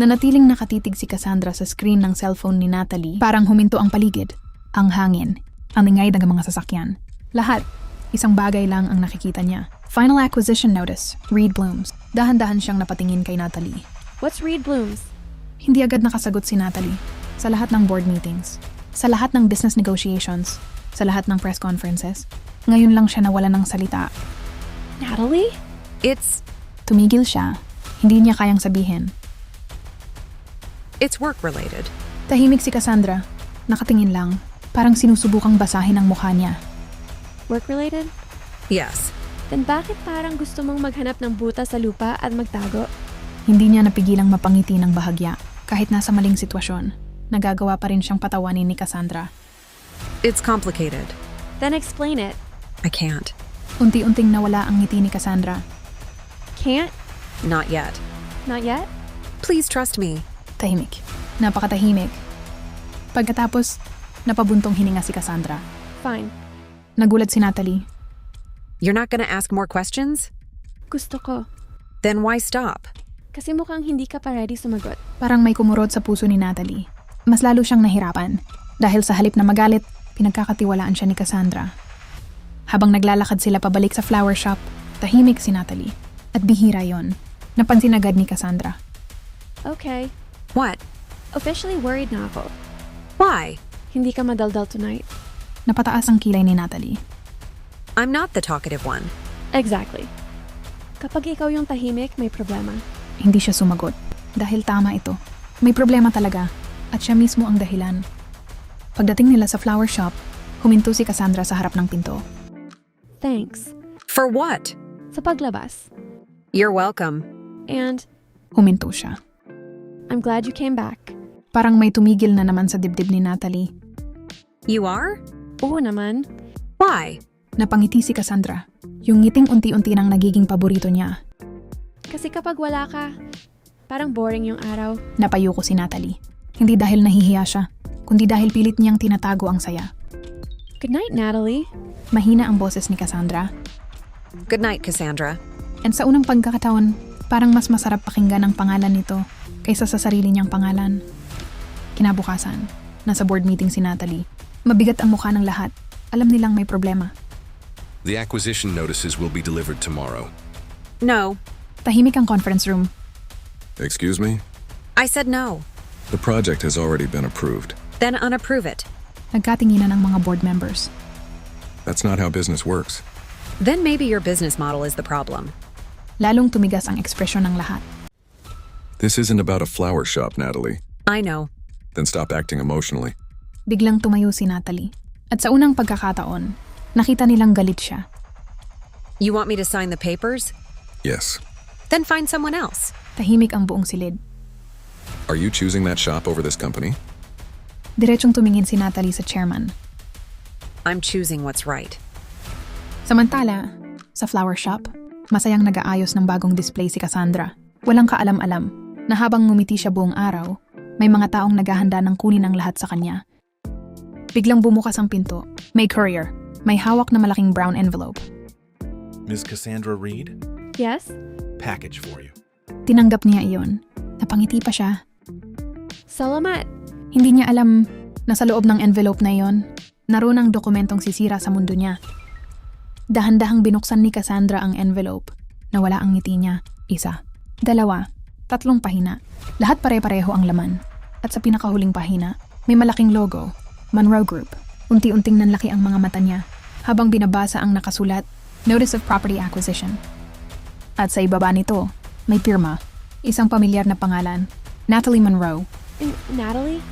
Nanatiling nakatitig si Cassandra sa screen ng cellphone ni Natalie. Parang huminto ang paligid, ang hangin, ang ingay ng mga sasakyan. Lahat, isang bagay lang ang nakikita niya. Final acquisition notice, Reed Blooms. Dahan-dahan siyang napatingin kay Natalie. What's Reed Blooms? Hindi agad nakasagot si Natalie. Sa lahat ng board meetings, sa lahat ng business negotiations, sa lahat ng press conferences, ngayon lang siya nawala ng salita. Natalie? Tumigil siya. Hindi niya kayang sabihin. It's work-related. Tahimik si Cassandra. Nakatingin lang. Parang sinusubukang basahin ang mukha niya. Work-related? Yes. Then bakit parang gusto mong maghanap ng butas sa lupa at magtago? Hindi niya napigilang mapangiti ng bahagya. Kahit nasa maling sitwasyon, nagagawa pa rin siyang patawanin ni Cassandra. It's complicated. Then explain it. I can't. Unti-unting nawala ang ngiti ni Cassandra. Can't? Not yet. Not yet? Please trust me. Tahimik. Napakatahimik. Pagkatapos, napabuntong hininga si Cassandra. Fine. Nagulat si Natalie. You're not gonna ask more questions? Gusto ko. Then why stop? Kasi mukhang hindi ka pa ready sumagot. Parang may kumurot sa puso ni Natalie. Mas lalo siyang nahirapan. Dahil sa halip na magalit, pinagkakatiwalaan siya ni Cassandra. Habang naglalakad sila pabalik sa flower shop, tahimik si Natalie. At bihira yon. Napansin agad ni Cassandra. Okay. What? Officially worried na ako. Why? Hindi ka madaldal tonight. Napataas ang kilay ni Natalie. I'm not the talkative one. Exactly. Kapag ikaw yung tahimik, may problema. Hindi siya sumagot. Dahil tama ito. May problema talaga. At siya mismo ang dahilan. Pagdating nila sa flower shop, huminto si Cassandra sa harap ng pinto. Thanks. For what? Sa paglabas. You're welcome. And Huminto siya. I'm glad you came back. Parang may tumigil na naman sa dibdib ni Natalie. You are? Oo naman. Why? Napangiti si Cassandra. Yung ngiting unti-unti nang nagiging paborito niya. Kasi kapag wala ka, parang boring yung araw. Napayuko si Natalie. Hindi dahil nahihiya siya, kundi dahil pilit niyang tinatago ang saya. Good night, Natalie. Mahina ang boses ni Cassandra. Good night, Cassandra. And sa unang pagkakataon, parang mas masarap pakinggan ang pangalan nito kaysa sa sarili niyang pangalan. Kinabukasan, nasa board meeting si Natalie. Mabigat ang mukha ng lahat. Alam nilang may problema. The acquisition notices will be delivered tomorrow. No. Tahimik ang conference room. Excuse me? I said no. The project has already been approved. Then unapprove it. Nagkatinginan ng mga board members. That's not how business works. Then maybe your business model is the problem. Lalong tumigas ang ekspresyon ng lahat. This isn't about a flower shop, Natalie. I know. Then stop acting emotionally. Biglang tumayo si Natalie. At sa unang pagkakataon, nakita nilang galit siya. You want me to sign the papers? Yes. Then find someone else. Tahimik ang buong silid. Are you choosing that shop over this company? Diretsong tumingin si Natalie sa chairman. I'm choosing what's right. Samantala, sa flower shop, masayang nag-aayos ng bagong display si Cassandra. Walang kaalam-alam na habang ngumiti siya buong araw, may mga taong naghahanda ng kunin ang lahat sa kanya. Biglang bumukas ang pinto. May courier. May hawak na malaking brown envelope. Ms. Cassandra Reed, Yes? package for you. Tinanggap niya iyon. Napangiti pa siya. Salamat. Hindi niya alam na sa loob ng envelope na iyon, naroon ang dokumentong sisira sa mundo niya. Dahan-dahang binuksan ni Cassandra ang envelope. Nawala ang ngiti niya. 1, 2, 3 pahina. Lahat pare-pareho ang laman. At sa pinakahuling pahina, may malaking logo, Monroe Group. Unti-unting nanlaki ang mga mata niya habang binabasa ang nakasulat, Notice of Property Acquisition. At sa ibaba nito, may pirma, isang pamilyar na pangalan, Natalie Monroe. Natalie?